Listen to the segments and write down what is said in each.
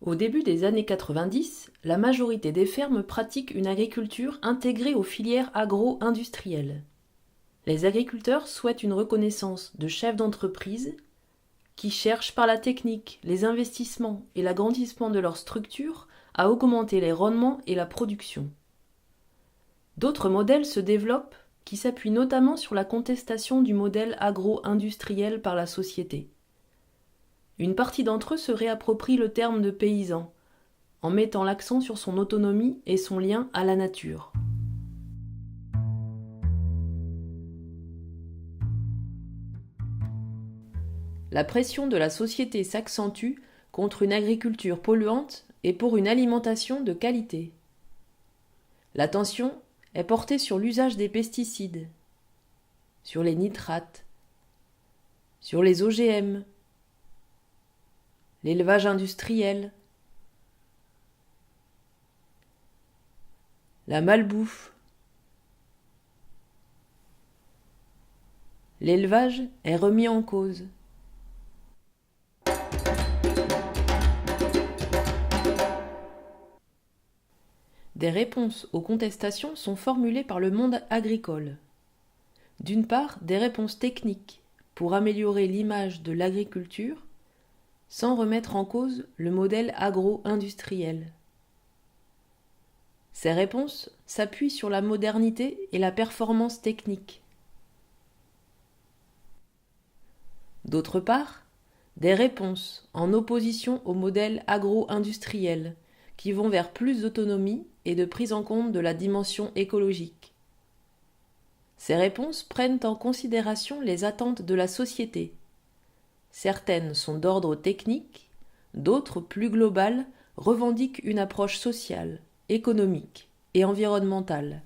Au début des années 90, la majorité des fermes pratiquent une agriculture intégrée aux filières agro-industrielles. Les agriculteurs souhaitent une reconnaissance de chefs d'entreprise qui cherchent par la technique, les investissements et l'agrandissement de leur structure à augmenter les rendements et la production. D'autres modèles se développent qui s'appuient notamment sur la contestation du modèle agro-industriel par la société. Une partie d'entre eux se réapproprie le terme de paysan, en mettant l'accent sur son autonomie et son lien à la nature. La pression de la société s'accentue contre une agriculture polluante et pour une alimentation de qualité. L'attention est portée sur l'usage des pesticides, sur les nitrates, sur les OGM, l'élevage industriel, la malbouffe. L'élevage est remis en cause. Des réponses aux contestations sont formulées par le monde agricole. D'une part, des réponses techniques pour améliorer l'image de l'agriculture sans remettre en cause le modèle agro-industriel. Ces réponses s'appuient sur la modernité et la performance technique. D'autre part, des réponses en opposition au modèle agro-industriel qui vont vers plus d'autonomie et de prise en compte de la dimension écologique. Ces réponses prennent en considération les attentes de la société. Certaines sont d'ordre technique, d'autres plus globales revendiquent une approche sociale, économique et environnementale.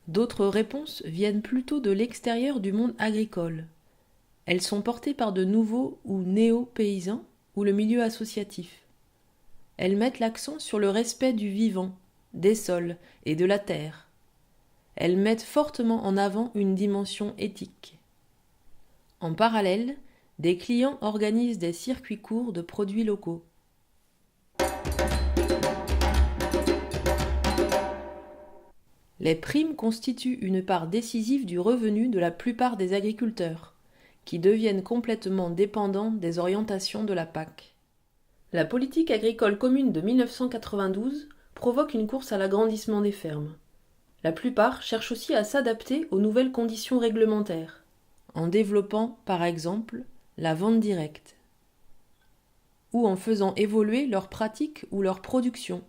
D'autres réponses viennent plutôt de l'extérieur du monde agricole. Elles sont portées par de nouveaux ou néo-paysans ou le milieu associatif. Elles mettent l'accent sur le respect du vivant, des sols et de la terre. Elles mettent fortement en avant une dimension éthique. En parallèle, des clients organisent des circuits courts de produits locaux. Les primes constituent une part décisive du revenu de la plupart des agriculteurs, qui deviennent complètement dépendants des orientations de la PAC. La politique agricole commune de 1992 provoque une course à l'agrandissement des fermes. La plupart cherchent aussi à s'adapter aux nouvelles conditions réglementaires, en développant, par exemple, la vente directe, ou en faisant évoluer leurs pratiques ou leur production.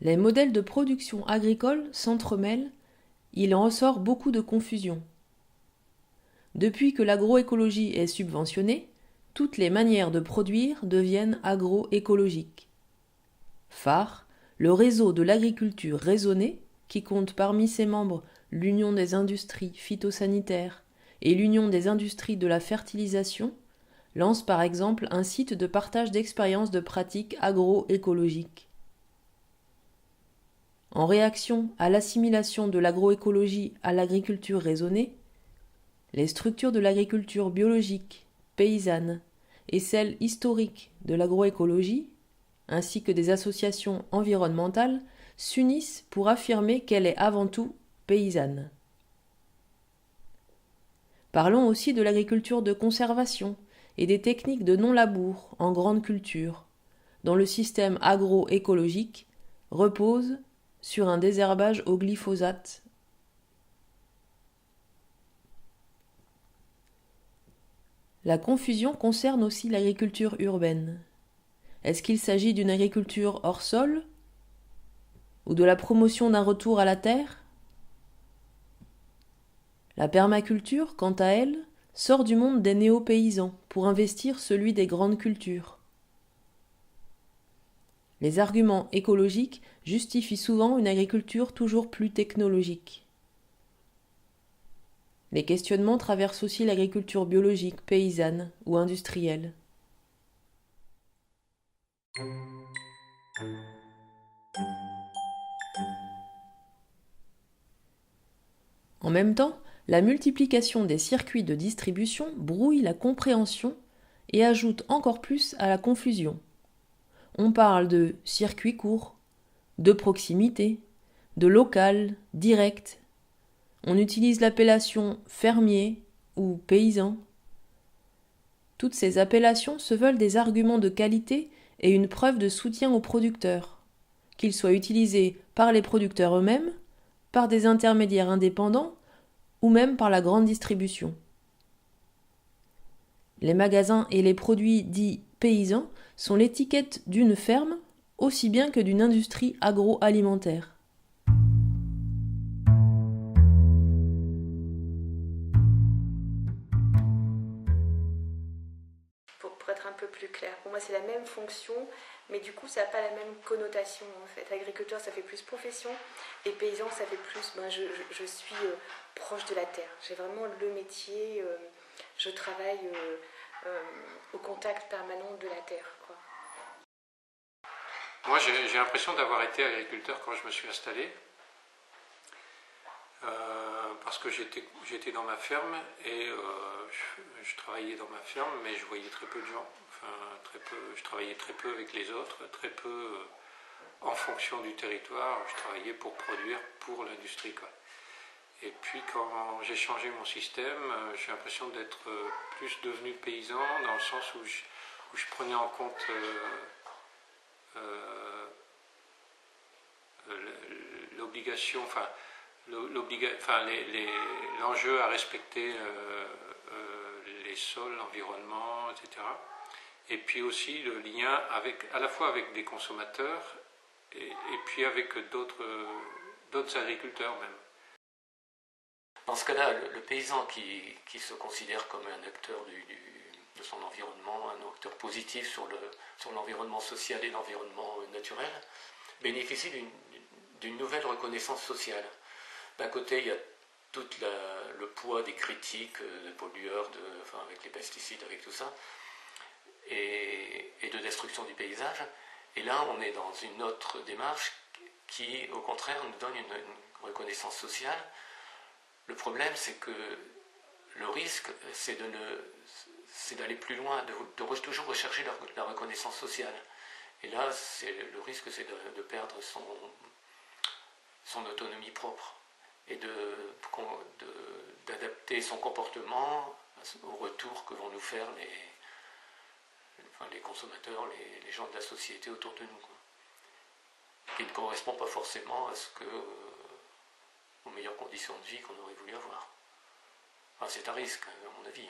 Les modèles de production agricole s'entremêlent, il en ressort beaucoup de confusion. Depuis que l'agroécologie est subventionnée, toutes les manières de produire deviennent agroécologiques. Phare, le réseau de l'agriculture raisonnée, qui compte parmi ses membres l'Union des industries phytosanitaires et l'Union des industries de la fertilisation, lance par exemple un site de partage d'expériences de pratiques agroécologiques. En réaction à l'assimilation de l'agroécologie à l'agriculture raisonnée, les structures de l'agriculture biologique, paysanne, et celles historiques de l'agroécologie, ainsi que des associations environnementales, s'unissent pour affirmer qu'elle est avant tout paysanne. Parlons aussi de l'agriculture de conservation et des techniques de non-labour en grande culture, dont le système agroécologique repose sur un désherbage au glyphosate. La confusion concerne aussi l'agriculture urbaine. Est-ce qu'il s'agit d'une agriculture hors sol ou de la promotion d'un retour à la terre? La permaculture, quant à elle, sort du monde des néo-paysans pour investir celui des grandes cultures. Les arguments écologiques justifient souvent une agriculture toujours plus technologique. Les questionnements traversent aussi l'agriculture biologique, paysanne ou industrielle. En même temps, la multiplication des circuits de distribution brouille la compréhension et ajoute encore plus à la confusion. On parle de circuit court, de proximité, de local, direct. On utilise l'appellation fermier ou paysan. Toutes ces appellations se veulent des arguments de qualité et une preuve de soutien aux producteurs, qu'ils soient utilisés par les producteurs eux-mêmes, par des intermédiaires indépendants ou même par la grande distribution. Les magasins et les produits dits paysans sont l'étiquette d'une ferme aussi bien que d'une industrie agroalimentaire. Pour être un peu plus clair, pour moi c'est la même fonction, mais du coup ça n'a pas la même connotation en fait. Agriculteur ça fait plus profession et paysan ça fait plus, je suis proche de la terre. J'ai vraiment le métier, je travaille au contact permanent de la terre, quoi. Moi j'ai l'impression d'avoir été agriculteur quand je me suis installé. Parce que j'étais dans ma ferme et je travaillais dans ma ferme, mais je voyais très peu de gens. Enfin, très peu, je travaillais très peu avec les autres, très peu en fonction du territoire. Je travaillais pour produire pour l'industrie, quoi. Et puis quand j'ai changé mon système, j'ai l'impression d'être plus devenu paysan, dans le sens où je prenais en compte l'obligation, l'enjeu à respecter les sols, l'environnement, etc. Et puis aussi le lien à la fois avec des consommateurs et puis avec d'autres agriculteurs même. Dans ce cas-là, le paysan qui se considère comme un acteur de son environnement, un acteur positif sur l'environnement social et l'environnement naturel, bénéficie d'une nouvelle reconnaissance sociale. D'un côté, il y a tout le poids des critiques de pollueurs, avec les pesticides, avec tout ça, et de destruction du paysage. Et là, on est dans une autre démarche qui, au contraire, nous donne une reconnaissance sociale. Le problème, c'est que le risque, c'est d'aller plus loin, de toujours rechercher la reconnaissance sociale. Et là, le risque, c'est de perdre son autonomie propre et d'adapter son comportement au retour que vont nous faire les consommateurs, les gens de la société autour de nous, quoi. Qui ne correspond pas forcément aux meilleures conditions de vie qu'on aurait voulu avoir. Enfin, c'est un risque, à mon avis.